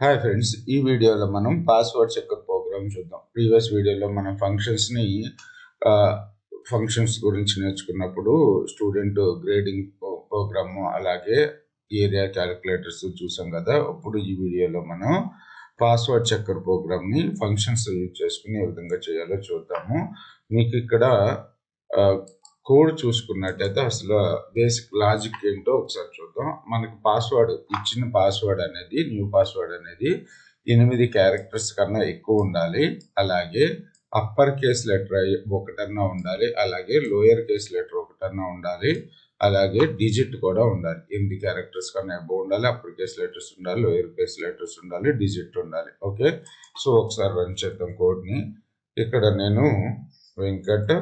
Hi friends, ఈ వీడియోలో మనం పాస్వర్డ్ చెకర్ ప్రోగ్రామ్ చూద్దాం. ప్రీవియస్ వీడియోలో మనం ఫంక్షన్స్ గురించి నేర్చుకున్నప్పుడు స్టూడెంట్ గ్రేడింగ్ ప్రోగ్రాము అలాగే ఏరియా క్యాలిక్యులేటర్స్ చూసాం కదా. ఇప్పుడు ఈ వీడియోలో మనం పాస్వర్డ్ చెకర్ ప్రోగ్రామ్ని ఫంక్షన్స్ యూజ్ చేసుకుని ఏ విధంగా చేయాలో చూద్దాము. మీకు ఇక్కడ కోడ్ చూసుకున్నట్టయితే అసలు బేసిక్ లాజిక్ ఏంటో ఒకసారి చూద్దాం. మనకి ఇచ్చిన పాస్వర్డ్ అనేది న్యూ పాస్వర్డ్ అనేది 8 క్యారెక్టర్స్ కన్నా ఎక్కువ ఉండాలి. అలాగే అప్పర్ కేస్ లెటర్ ఒకటన్నా ఉండాలి. అలాగే లోయర్ కేస్ లెటర్ ఒకటన్నా ఉండాలి. అలాగే డిజిట్ కూడా ఉండాలి. 8 క్యారెక్టర్స్ కన్నా ఎక్కువ ఉండాలి. అప్పర్ కేస్ లెటర్స్ ఉండాలి, లోయర్ కేస్ లెటర్స్ ఉండాలి, డిజిట్ ఉండాలి. ఓకే, సో ఒకసారి రన్ చేద్దాం కోడ్ని. ఇక్కడ నేను వెంకట్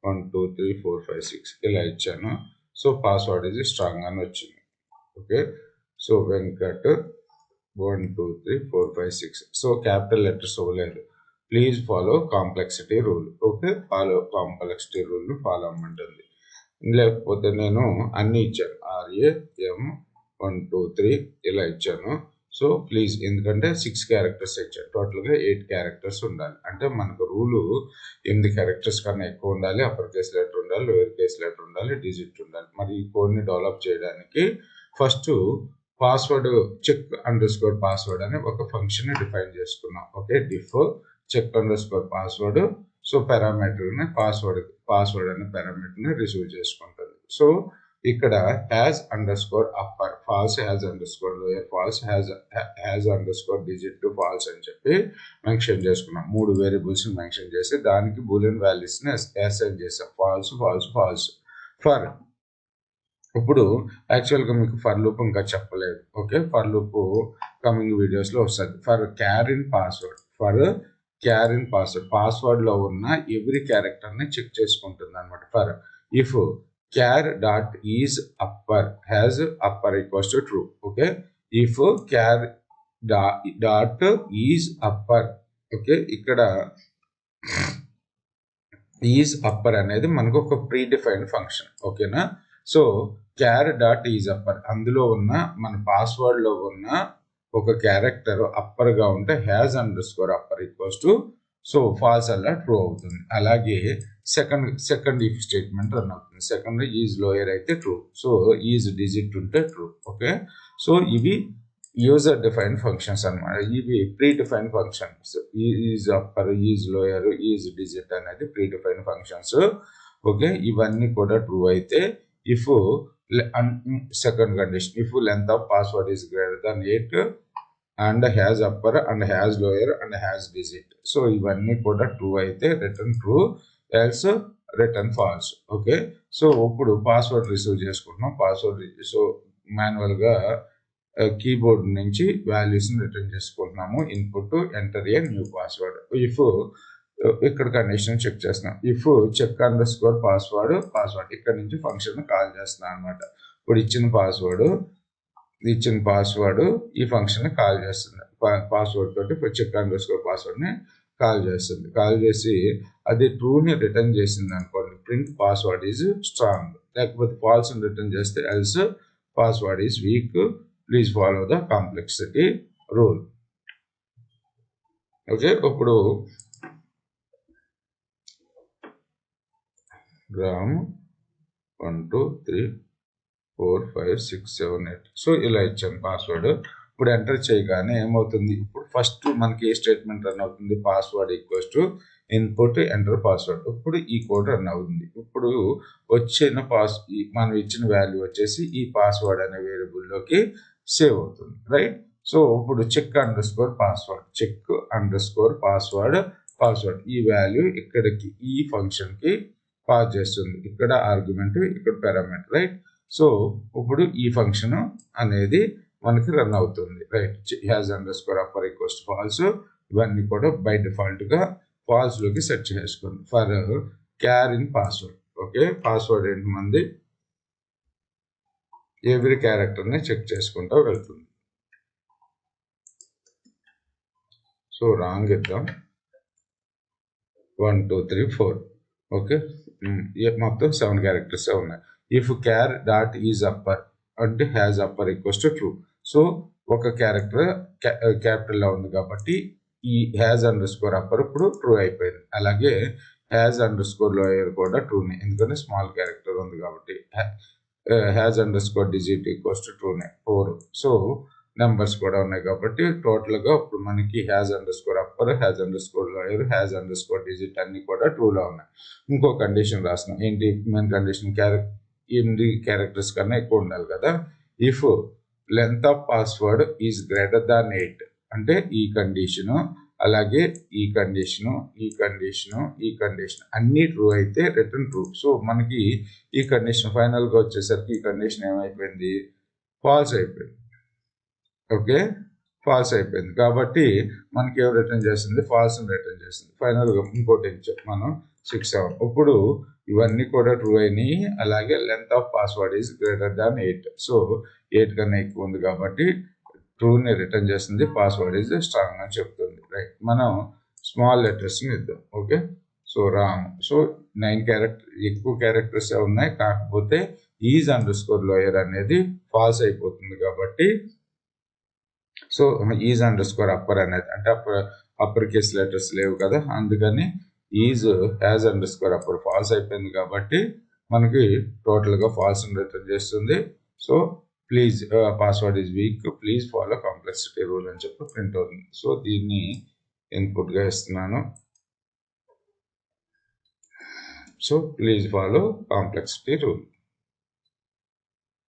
1 2 3 4 5 6 ఇలా ఇచ్చాను. సో పాస్వర్డ్ ఇది స్ట్రాంగ్ అని వచ్చింది. Okay, so Venkat 1 2 3 4 5 6. So capital letters ఇవ్వలేదు. Please follow complexity rule. Okay, complexity rule follow అవ్వమంటుంది. లేకపోతే నేను అన్ని ఇచ్చాను, RAM 1 2 3 ఇలా ఇచ్చాను. సో ప్లీజ్, ఎందుకంటే 6 క్యారెక్టర్స్ ఇచ్చాను. టోటల్గా 8 క్యారెక్టర్స్ ఉండాలి. అంటే మనకు రూలు 8 క్యారెక్టర్స్ కన్నా ఎక్కువ ఉండాలి. అప్పర్ కేస్ లెటర్ ఉండాలి, లోయర్ కేస్ లెటర్ ఉండాలి, డిజిట్ ఉండాలి. మరి ఈ కోడ్ని డెవలప్ చేయడానికి ఫస్ట్ పాస్వర్డ్ చెక్_పాస్వర్డ్ అనే ఒక ఫంక్షన్ డిఫైన్ చేసుకున్నాం. Okay, def check password. సో పారామీటర్ని పాస్వర్డ్ అనే పారామీటర్ని రిసీవ్ చేసుకుంటుంది. సో ఇక్కడ _upper false, _lower false, _digit to false అని చెప్పి మెన్షన్ చేసుకున్నాం. 3 వేరియబుల్స్ మెన్షన్ చేసి దానికి బూలియన్ వాల్యూస్ని అసైన్ చేసాం. ఫాల్స్. ఫర్ ఇప్పుడు యాక్చువల్గా మీకు ఫర్ లూప్ ఇంకా చెప్పలేదు. ఓకే, ఫర్ లూప్ కమింగ్ వీడియోస్లో వస్తుంది. ఫర్ క్యారిన్ పాస్వర్డ్ పాస్వర్డ్లో ఉన్న ఎవ్రీ క్యారెక్టర్ని చెక్ చేసుకుంటుంది అనమాట. For if char dot is upper has upper equals to true. Okay, if char dot is upper, okay, ఇక్కడ is upper అనేది మనకు ఒక ప్రీ డిఫైన్డ్ ఫంక్షన్. ఓకేనా, so char dot is upper అందులో ఉన్న మన పాస్వర్డ్ లో ఉన్న ఒక క్యారెక్టర్ అప్పర్ గా ఉంటే has_upper equals to, so false అలా ట్రూ అవుతుంది. అలాగే సెకండ్ ఇఫ్ స్టేట్మెంట్ రన్ అవుతుంది. సెకండ్ ఈజ్ లోయర్ అయితే ట్రూ, సో ఈజ్ డిజిట్ ఉంటే ట్రూ. ఓకే, సో ఇవి యూజర్ డిఫైన్ ఫంక్షన్స్ అనమాట. ఇవి predefine functions. Is upper, is lower, is digit అనేది ప్రీ డిఫైన్ ఫంక్షన్స్. ఓకే, ఇవన్నీ కూడా ట్రూ అయితే if second condition, if length of password is greater than 8 and has upper and has lower and has digit. So ఇవన్నీ కూడా true అయితే return true, else return falls. Okay, so ఇప్పుడు password receive చేసుకుంటున్నాం. So మాన్యువల్గా keyboard నుంచి వాల్యూస్ని return చేసుకుంటున్నాము. Input enter a new password. If ఇక్కడ కండిషన్ చెక్ చేస్తున్నాం. ఇఫ్ చెక్_పాస్వర్డ్ ఇక్కడ నుంచి ఫంక్షన్ కాల్ చేస్తున్నాం అనమాట. ఇప్పుడు ఇచ్చిన పాస్వర్డ్ ఈ ఫంక్షన్ కాల్ చేస్తుంది. పాస్వర్డ్ తోటి చెక్_పాస్వర్డ్ని కాల్ చేస్తుంది. కాల్ చేసి అది ట్రూని రిటర్న్ చేసింది అనుకోండి, ప్రింట్ పాస్వర్డ్ ఈజ్ స్ట్రాంగ్. లేకపోతే ఫాల్స్ రిటర్న్ చేస్తే else password is week, please follow the complexity rule. Okay, ఇప్పుడు గ్రామ్ 1 2 3 4 5 6 7 8. సో ఇలా ఇచ్చాను పాస్వర్డ్. ఇప్పుడు ఎంటర్ చేయగానే ఏమవుతుంది, ఇప్పుడు ఫస్ట్ మనకి ఏ స్టేట్మెంట్ రన్ అవుతుంది, password equals to input enter password. ఇప్పుడు ఈ కోడ్ రన్ అవుతుంది. ఇప్పుడు మనం ఇచ్చిన వాల్యూ వచ్చేసి ఈ పాస్వర్డ్ అనే వేరియబుల్లోకి సేవ్ అవుతుంది. రైట్, సో ఇప్పుడు చెక్_పాస్వర్డ్ ఈ వాల్యూ ఇక్కడికి ఈ ఫంక్షన్కి పాస్ చేస్తుంది. ఇక్కడ ఆర్గ్యుమెంట్, ఇక్కడ పారామీటర్. రైట్, సో ఇప్పుడు ఈ ఫంక్షన్ అనేది మనకి రన్ అవుతుంది. Right, has_upper equals to false. ఇవన్నీ కూడా బై డిఫాల్ట్ గా ఫాల్స్ లోకి సెట్ చేసుకోండి. For current password. Okay, password ఏంటి మంది ఎవ్రీ క్యారెక్టర్ ని చెక్ చేసుకుంటూ వెళ్తుంది. సో రాంగ్ ఇద్దాం, 1 2 3 4. ఓకే, మొత్తం 7 క్యారెక్టర్స్ ఉన్నాయి. If char dot is upper అంటే has upper equals to true. So ఒక క్యారెక్టర్ క్యాపిటల్ లో ఉంది కాబట్టి ఈ హ్యాజ్ అండర్ స్కోర్ అప్పర్ ఇప్పుడు ట్రూ అయిపోయింది. అలాగే హ్యాజ్ అండర్ స్కోర్ లోయర్ కూడా ట్రూనే, ఎందుకంటే స్మాల్ క్యారెక్టర్ ఉంది కాబట్టి. Has underscore digit equals to ట్రూనే 4. సో నెంబర్స్ కూడా ఉన్నాయి కాబట్టి టోటల్ గా ఇప్పుడు మనకి has underscore upper, has underscore lower, has underscore digit అన్ని కూడా ట్రూలో ఉన్నాయి. ఇంకో కండిషన్ రాస్తున్నాం. ఏంటి మెయిన్ కండిషన్? 8 క్యారెక్టర్స్ కన్నా ఎక్కువ ఉండాలి కదా. If length of password is greater than 8 అంటే ఈ కండిషను, అలాగే ఈ కండిషను, ఈ కండిషను, ఈ కండిషన్ అన్ని ట్రూ అయితే రిటర్న్ ట్రూ. సో మనకి ఈ కండిషన్ ఫైనల్ గా వచ్చేసరికి ఈ కండిషన్ ఏమైపోయింది? ఫాల్స్ అయిపోయింది. ఓకే, ఫాల్స్ అయిపోయింది కాబట్టి మనకి ఏం రిటర్న్ చేసింది? ఫాల్స్ రిటర్న్ చేసింది. ఫైనల్ గా ఇంకోటి మనం 6, 7. ఇప్పుడు ఇవన్నీ కూడా ట్రూ అయినాయి. అలాగే length of password is greater than 8. So 8 కన్నా ఎక్కువ ఉంది కాబట్టి ట్రూని రిటర్న్ చేస్తుంది. పాస్వర్డ్ ఈజ్ స్ట్రాంగ్ అని చెప్తుంది. రైట్, మనం స్మాల్ లెటర్స్ ఇద్దాం. Okay, so wrong. సో 9 ఎక్కువ క్యారెక్టర్స్ ఉన్నాయి, కాకపోతే ఈజ్ అండర్ స్కోర్ లోయర్ అనేది ఫాల్స్ అయిపోతుంది కాబట్టి so is underscore upper అనేది అంటే అప్పర్ కేస్ లెటర్స్ లేవు కదా, అందుకని is has underscore upper false అయిపోయింది కాబట్టి మనకి టోటల్ గా ఫాల్స్ రిటర్న్ చేస్తుంది. So please password is week, please follow complexity rule అని చెప్పి ప్రింట్ అవుతుంది. సో దీన్ని ఇన్పుట్ గా ఇస్తున్నాను. So please follow complexity rule.